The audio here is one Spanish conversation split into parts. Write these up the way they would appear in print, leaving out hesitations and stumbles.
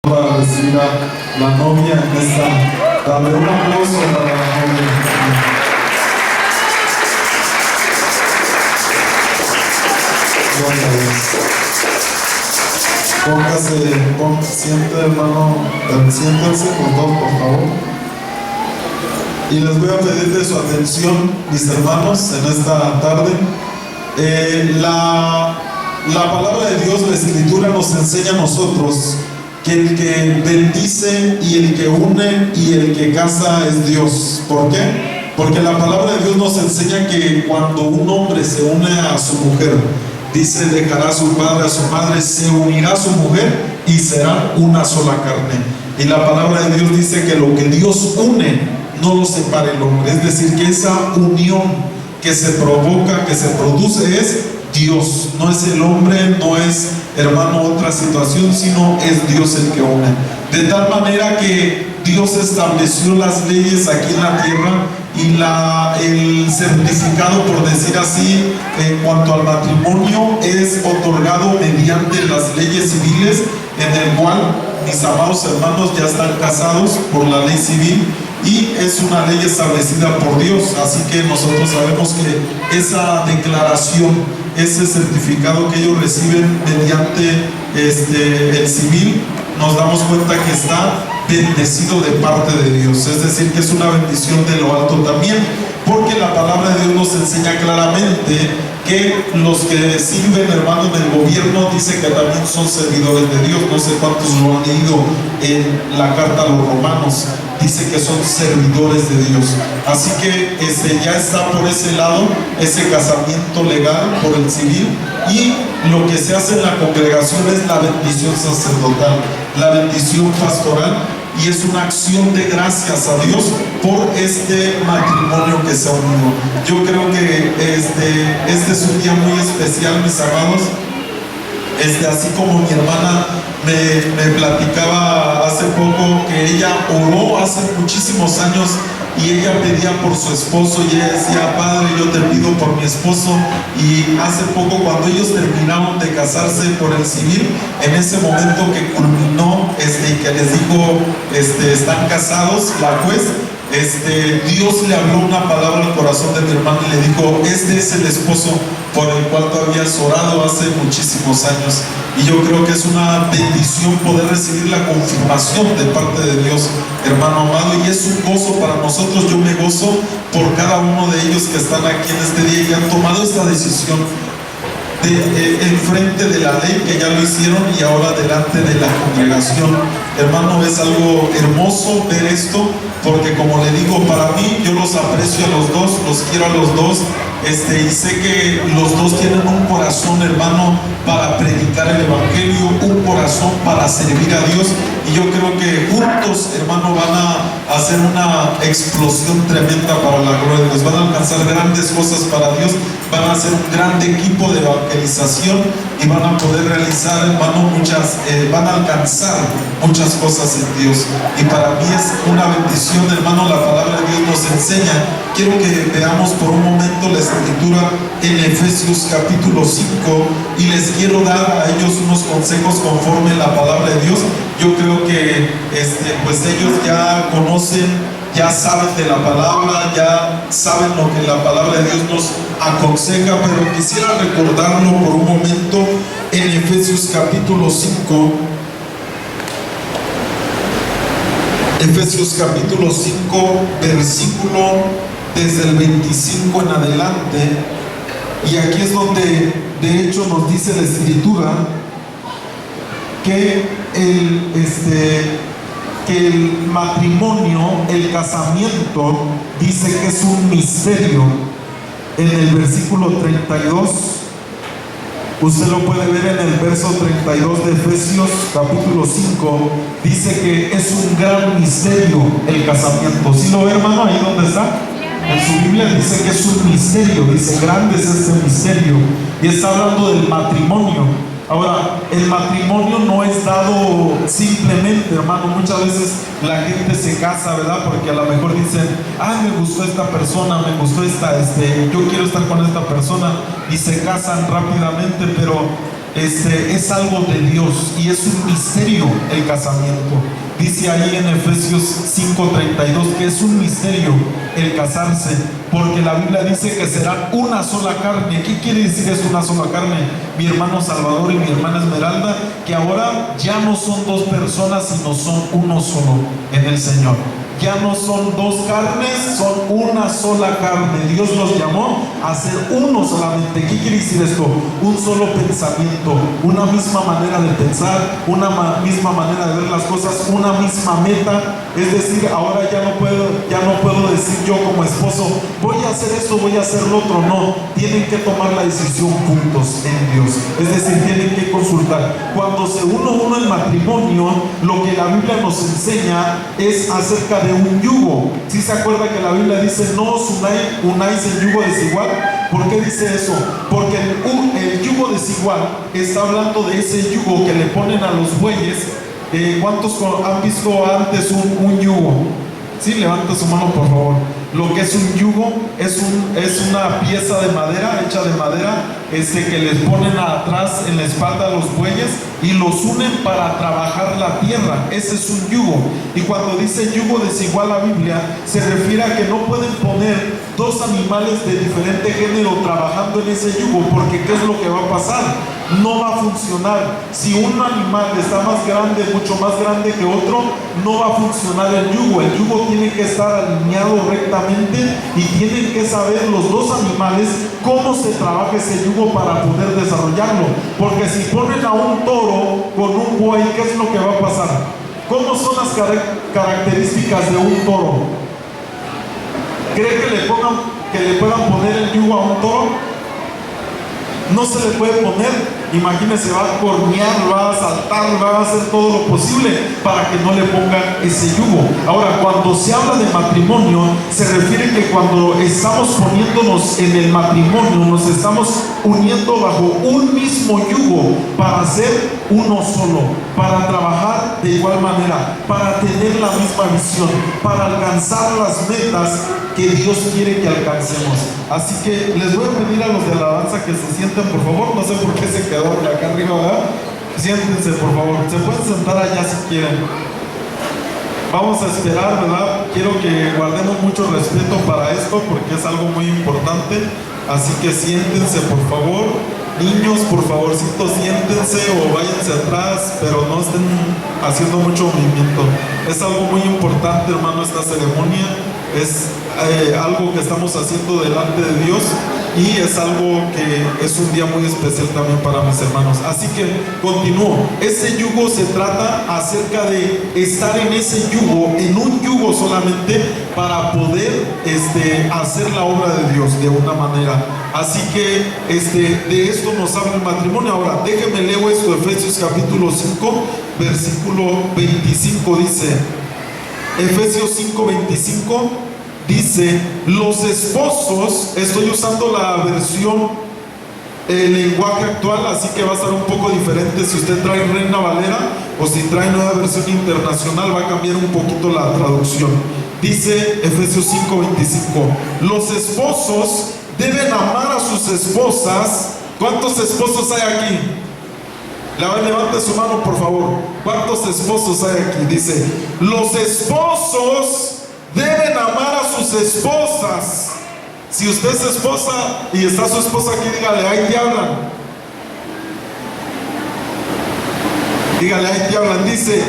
para recibir a la novia en esta. Dale un aplauso para la novia. Gloria a Dios. Siente, hermano, siéntense los dos, por favor. Y les voy a pedir de su atención, mis hermanos, en esta tarde. La palabra de Dios, la Escritura, nos enseña a nosotros que el que bendice y el que une y el que casa es Dios. ¿Por qué? Porque la palabra de Dios nos enseña que cuando un hombre se une a su mujer, dice, dejará a su padre, a su madre, se unirá a su mujer y serán una sola carne. Y la palabra de Dios dice que lo que Dios une, no lo separa el hombre. Es decir, que esa unión que se provoca, que se produce, es Dios. No es el hombre, no es, hermano, otra situación, sino es Dios el que une. De tal manera que Dios estableció las leyes aquí en la tierra y el certificado, por decir así, en cuanto al matrimonio, es otorgado mediante las leyes civiles, en el cual mis amados hermanos ya están casados por la ley civil y es una ley establecida por Dios. Así que nosotros sabemos que esa declaración, ese certificado que ellos reciben mediante el civil, nos damos cuenta que está bendecido de parte de Dios. Es decir, que es una bendición de lo alto también, porque la palabra de Dios nos enseña claramente que los que sirven, hermano, en el gobierno, dice que también son servidores de Dios. No sé cuántos lo han leído en la carta a los romanos. Dice que son servidores de Dios. Así que ya está por ese lado ese casamiento legal por el civil, y lo que se hace en la congregación es la bendición sacerdotal, la bendición pastoral, y es una acción de gracias a Dios por este matrimonio que se ha unido. Yo creo que este es un día muy especial, mis amados. Así como mi hermana me platicaba hace poco que ella oró hace muchísimos años y ella pedía por su esposo, y ella decía, Padre, yo te pido por mi esposo. Y hace poco, cuando ellos terminaron de casarse por el civil, en ese momento que culminó y que les dijo, están casados, la juez, Dios le habló una palabra al corazón de mi hermano y le dijo, este es el esposo por el cual tú habías orado hace muchísimos años. Y yo creo que es una bendición poder recibir la confirmación de parte de Dios, hermano amado, y es un gozo para nosotros. Yo me gozo por cada uno de ellos que están aquí en este día y que han tomado esta decisión enfrente de la ley, que ya lo hicieron, y ahora delante de la congregación. Hermano, es algo hermoso ver esto, porque como le digo, para mí, yo los aprecio a los dos, los quiero a los dos, y sé que los dos tienen un corazón, hermano, para predicar el evangelio, un corazón para servir a Dios, y yo creo que juntos, hermano, van a hacer una explosión tremenda para la gloria de Dios. Van a alcanzar grandes cosas para Dios, van a hacer un gran equipo de evangelización y van a poder realizar, hermano, van a alcanzar muchas cosas en Dios. Y para mí es una bendición, hermano. La palabra de Dios nos enseña. Quiero que veamos por un momento la escritura en Efesios capítulo 5, y les quiero dar a ellos unos consejos conforme la palabra de Dios. Yo creo que pues ellos ya conocen, ya saben de la palabra, ya saben lo que la palabra de Dios nos aconseja, pero quisiera recordarlo por un momento en Efesios capítulo 5. Efesios capítulo 5, versículo desde el 25 en adelante, y aquí es donde de hecho nos dice la escritura que el matrimonio, el casamiento, dice que es un misterio. En el versículo 32, usted lo puede ver en el verso 32 de Efesios capítulo 5, dice que es un gran misterio el casamiento. ¿Sí lo ve, hermano, ahí donde está? En su Biblia dice que es un misterio, dice, grande es este misterio, y está hablando del matrimonio. Ahora, el matrimonio no es dado simplemente, hermano. Muchas veces la gente se casa, ¿verdad? Porque a lo mejor dicen, me gustó esta persona, me gustó yo quiero estar con esta persona, y se casan rápidamente, pero es algo de Dios y es un misterio el casamiento. Dice ahí en Efesios 5:32 que es un misterio el casarse, porque la Biblia dice que serán una sola carne. ¿Qué quiere decir es una sola carne? Mi hermano Salvador y mi hermana Esmeralda, que ahora ya no son dos personas, sino son uno solo en el Señor. Ya no son dos carnes, son una sola carne. Dios los llamó a ser uno solamente. ¿Qué quiere decir esto? Un solo pensamiento, una misma manera de pensar, una misma manera de ver las cosas, una misma meta. Es decir, ahora ya no puedo decir yo como esposo, voy a hacer esto, voy a hacer lo otro. No, tienen que tomar la decisión juntos en Dios. Es decir, tienen que consultar. Cuando se uno en matrimonio, lo que la Biblia nos enseña es acerca de un yugo. Si se acuerda que la Biblia dice no os unáis en yugo desigual. ¿Por qué dice eso? Porque el yugo desigual está hablando de ese yugo que le ponen a los bueyes. ¿Cuántos han visto antes un yugo? Sí, levanta su mano por favor. Lo que es un yugo es una pieza de madera, hecha de madera, que les ponen atrás en la espalda a los bueyes y los unen para trabajar la tierra. Ese es un yugo. Y cuando dice yugo desigual la Biblia, se refiere a que no pueden poner dos animales de diferente género trabajando en ese yugo, porque ¿qué es lo que va a pasar? No va a funcionar. Si un animal está más grande, mucho más grande que otro, no va a funcionar el yugo. El yugo tiene que estar alineado rectamente y tienen que saber los dos animales cómo se trabaja ese yugo para poder desarrollarlo. Porque si ponen a un toro con un buey, ¿qué es lo que va a pasar? ¿Cómo son las características de un toro? ¿Cree que le puedan poner el yugo a un toro? No se le puede poner. Imagínese, va a cornear, va a saltar, va a hacer todo lo posible para que no le pongan ese yugo. Ahora, cuando se habla de matrimonio, se refiere que cuando estamos poniéndonos en el matrimonio, nos estamos uniendo bajo un mismo yugo para ser uno solo, para trabajar de igual manera, para tener la misma visión, para alcanzar las metas que Dios quiere que alcancemos. Así que les voy a pedir a los de alabanza que se sienten, por favor. No sé por qué se quedó por acá arriba, ¿verdad? Siéntense, por favor. Se pueden sentar allá si quieren. Vamos a esperar, ¿verdad? Quiero que guardemos mucho respeto para esto porque es algo muy importante. Así que siéntense, por favor. Niños, por favorcito, siéntense o váyanse atrás, pero no estén haciendo mucho movimiento. Es algo muy importante, hermano, esta ceremonia. Es algo que estamos haciendo delante de Dios y es algo que es un día muy especial también para mis hermanos. Así que continúo. Ese yugo se trata acerca de estar en ese yugo, en un yugo solamente, para poder hacer la obra de Dios de una manera. Así que de esto nos habla el matrimonio. Ahora déjenme leo esto, Efesios capítulo 5 versículo 25 dice, Efesios 5:25 dice: los esposos, estoy usando la versión lenguaje actual, así que va a estar un poco diferente. Si usted trae Reina Valera o si trae Nueva Versión Internacional, va a cambiar un poquito la traducción. Dice Efesios 5:25: los esposos deben amar a sus esposas. ¿Cuántos esposos hay aquí? Levante su mano, por favor. ¿Cuántos esposos hay aquí? Dice: los esposos deben amar a sus esposas. Si usted es esposa y está su esposa aquí, dígale: ahí te hablan. Dígale: ahí te hablan. Dice: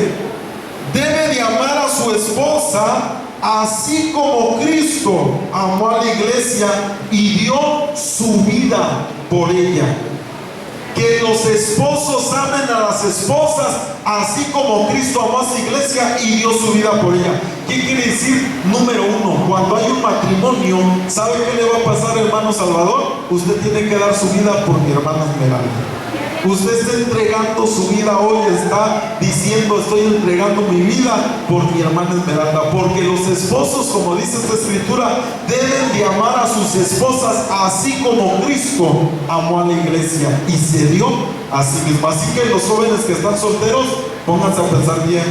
debe de amar a su esposa así como Cristo amó a la iglesia y dio su vida por ella. Que los esposos amen a las esposas así como Cristo amó a su iglesia y dio su vida por ella. ¿Qué quiere decir? Número uno, cuando hay un matrimonio, ¿sabe qué le va a pasar, hermano Salvador? Usted tiene que dar su vida por mi hermana Esmeralda. Usted está entregando su vida hoy, está diciendo: estoy entregando mi vida por mi hermana Esmeralda. Porque los esposos, como dice esta escritura, deben de amar a sus esposas así como Cristo amó a la iglesia y se dio a sí mismo. Así que los jóvenes que están solteros, pónganse a pensar bien,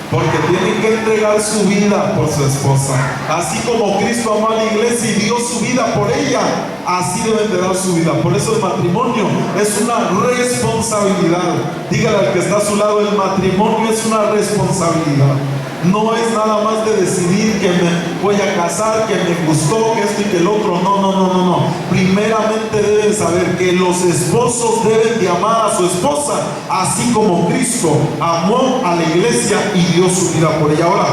porque tienen que entregar su vida por su esposa. Así como Cristo amó a la iglesia y dio su vida por ella, así deben de dar su vida. Por eso el matrimonio es una responsabilidad. Dígale al que está a su lado, el matrimonio es una responsabilidad. No es nada más de decidir que me voy a casar, que me gustó, que esto y que el otro. No. Primeramente deben saber que los esposos deben de amar a su esposa, así como Cristo amó a la iglesia y dio su vida por ella. Ahora,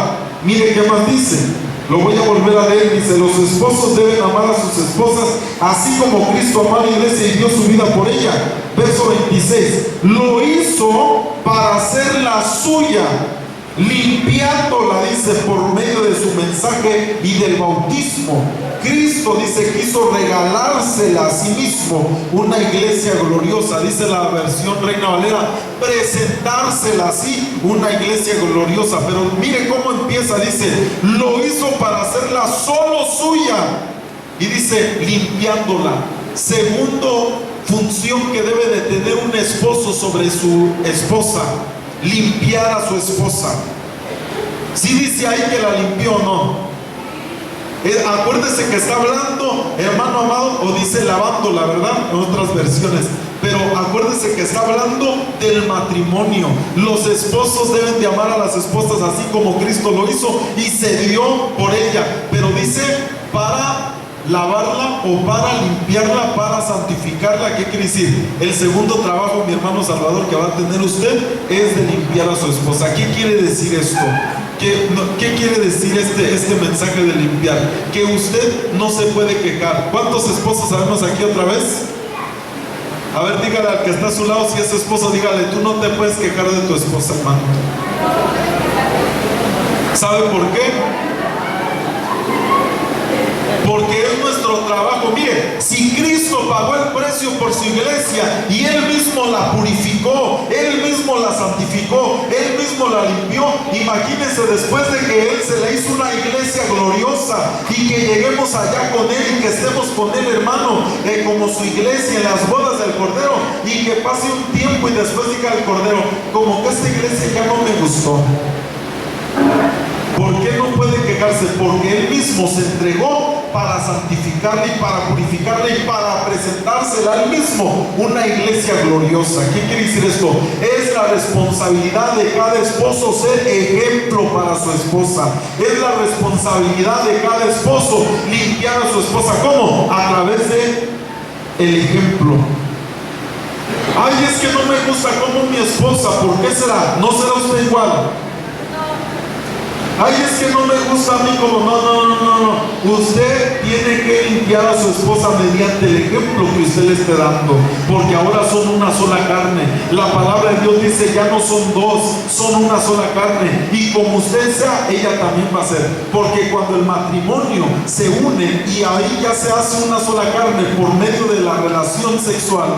mire qué más dice. Lo voy a volver a leer. Dice: los esposos deben amar a sus esposas, así como Cristo amó a la iglesia y dio su vida por ella. Verso 26. Lo hizo para hacerla suya, limpiándola, dice, por medio de su mensaje y del bautismo. Cristo, dice, quiso regalársela a sí mismo, una iglesia gloriosa. Dice la versión Reina Valera, presentársela así, una iglesia gloriosa. Pero mire cómo empieza. Dice: lo hizo para hacerla solo suya, y dice, limpiándola. Segundo función que debe de tener un esposo sobre su esposa: limpiar a su esposa. Si dice ahí que la limpió o no. Acuérdese que está hablando, hermano amado, o dice lavándola, ¿verdad? En otras versiones. Pero acuérdese que está hablando del matrimonio. Los esposos deben de amar a las esposas así como Cristo lo hizo y se dio por ella. Pero dice para lavarla o para limpiarla, para santificarla. ¿Qué quiere decir? El segundo trabajo, mi hermano Salvador, que va a tener usted es de limpiar a su esposa. ¿Qué quiere decir esto? ¿Qué quiere decir este mensaje de limpiar? Que usted no se puede quejar. ¿Cuántos esposos sabemos aquí otra vez? A ver, dígale al que está a su lado, si es esposo, dígale: tú no te puedes quejar de tu esposa, hermano. ¿Sabe por qué? Porque es nuestro trabajo. Mire, si Cristo pagó el precio por su iglesia y Él mismo la purificó, Él mismo la santificó, Él mismo la limpió, imagínense después de que Él se le hizo una iglesia gloriosa y que lleguemos allá con Él y que estemos con Él, hermano, como su iglesia en las bodas del Cordero, y que pase un tiempo y después diga el Cordero: como que esta iglesia ya no me gustó. ¿Por qué no puede quejarse? Porque Él mismo se entregó para santificarla y para purificarla y para presentársela a Él mismo, una iglesia gloriosa. ¿Qué quiere decir esto? Es la responsabilidad de cada esposo ser ejemplo para su esposa. Es la responsabilidad de cada esposo limpiar a su esposa. ¿Cómo? A través de el ejemplo. Ay, es que no me gusta como mi esposa. ¿Por qué será? ¿No será usted igual? Ay, es que no me gusta a mí como... No. Usted tiene que limpiar a su esposa mediante el ejemplo que usted le esté dando. Porque ahora son una sola carne. La palabra de Dios dice: ya no son dos, son una sola carne. Y como usted sea, ella también va a ser. Porque cuando el matrimonio se une y ahí ya se hace una sola carne por medio de la relación sexual,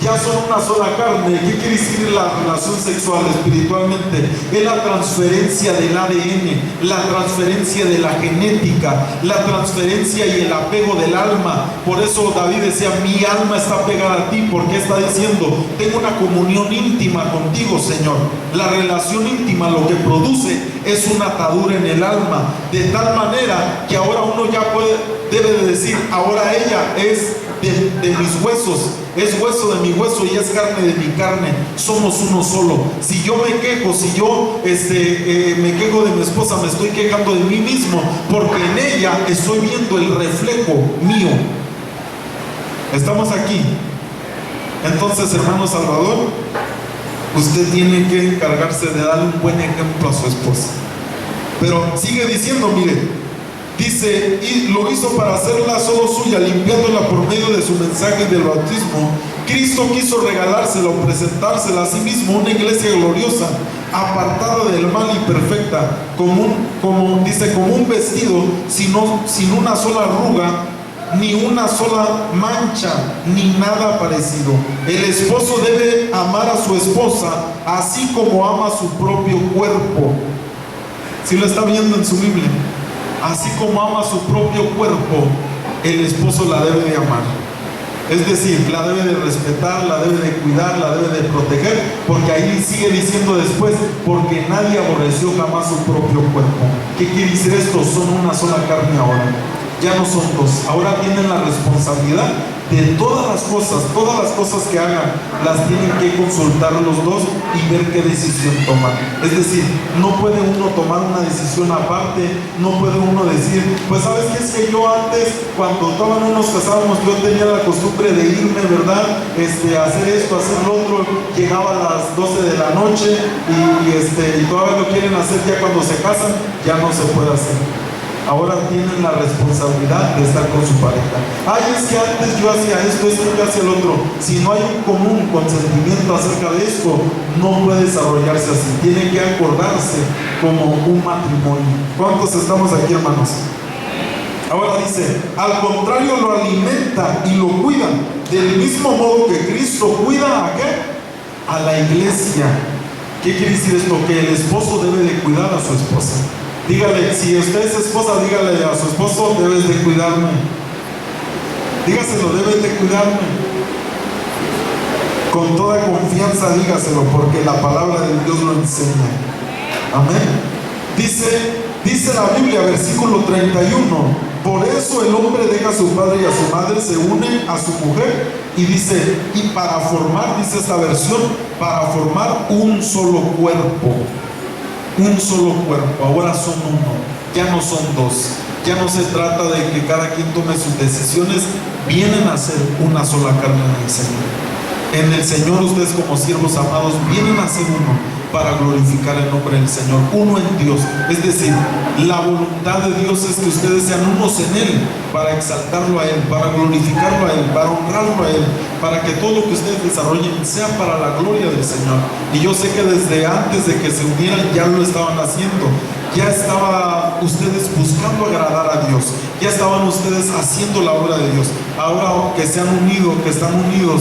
ya son una sola carne. ¿Qué quiere decir la relación sexual espiritualmente? Es la transferencia del ADN, la transferencia de la genética, la transferencia y el apego del alma. Por eso David decía: mi alma está pegada a ti. Porque está diciendo: tengo una comunión íntima contigo, Señor. La relación íntima lo que produce es una atadura en el alma, de tal manera que ahora uno ya debe de decir: ahora ella es de mis huesos, es hueso de mi hueso y es carne de mi carne. Somos uno solo. Si yo me quejo, si yo me quejo de mi esposa, me estoy quejando de mí mismo, porque en ella estoy viendo el reflejo mío. ¿Estamos aquí? Entonces, hermano Salvador, usted tiene que encargarse de darle un buen ejemplo a su esposa. Pero sigue diciendo, mire, dice: y lo hizo para hacerla solo suya, limpiándola por medio de su mensaje del bautismo. Cristo quiso regalársela o presentársela a sí mismo, una iglesia gloriosa, apartada del mal y perfecta, como un vestido, sin una sola arruga, ni una sola mancha, ni nada parecido. El esposo debe amar a su esposa así como ama su propio cuerpo. Si lo está viendo en su Biblia, así como ama su propio cuerpo, el esposo la debe de amar. Es decir, la debe de respetar, la debe de cuidar, la debe de proteger, porque ahí sigue diciendo después: porque nadie aborreció jamás su propio cuerpo. ¿Qué quiere decir esto? Son una sola carne ahora. ya no son dos, ahora tienen la responsabilidad de todas las cosas que hagan, las tienen que consultar los dos y ver qué decisión toman. Es decir, no puede uno tomar una decisión aparte, no puede uno decir, pues sabes qué, es que yo antes, cuando todavía no nos casábamos, yo tenía la costumbre de irme, ¿verdad? Hacer esto, hacer lo otro, llegaba a las 12 de la noche y todavía lo quieren hacer ya cuando se casan, ya no se puede hacer. Ahora tienen la responsabilidad de estar con su pareja. Ay, es que antes yo hacía esto, es que yo hacía el otro. Si no hay un común consentimiento acerca de esto, no puede desarrollarse así. Tiene que acordarse como un matrimonio. ¿Cuántos estamos aquí, hermanos? Ahora dice, al contrario lo alimenta y lo cuida, del mismo modo que Cristo cuida ¿a qué? A la iglesia. ¿Qué quiere decir esto? Que el esposo debe de cuidar a su esposa. Dígale, si usted es esposa, dígale a su esposo, debes de cuidarme. Dígaselo, debes de cuidarme. Con toda confianza dígaselo, porque la palabra de Dios lo enseña. Amén. Dice la Biblia, versículo 31, por eso el hombre deja a su padre y a su madre, se une a su mujer, y dice, y para formar, dice esta versión, para formar un solo cuerpo. Un solo cuerpo, ahora son uno, ya no son dos. Ya no se trata de que cada quien tome sus decisiones, vienen a ser una sola carne en el Señor. En el Señor ustedes como siervos amados vienen a ser uno para glorificar el nombre del Señor, uno en Dios. Es decir, la voluntad de Dios es que ustedes sean unos en Él, para exaltarlo a Él, para glorificarlo a Él, para honrarlo a Él, para que todo lo que ustedes desarrollen sea para la gloria del Señor. Y yo sé que desde antes de que se unieran ya lo estaban haciendo. Ya estaban ustedes buscando agradar a Dios, ya estaban ustedes haciendo la obra de Dios. Ahora que se han unido, que están unidos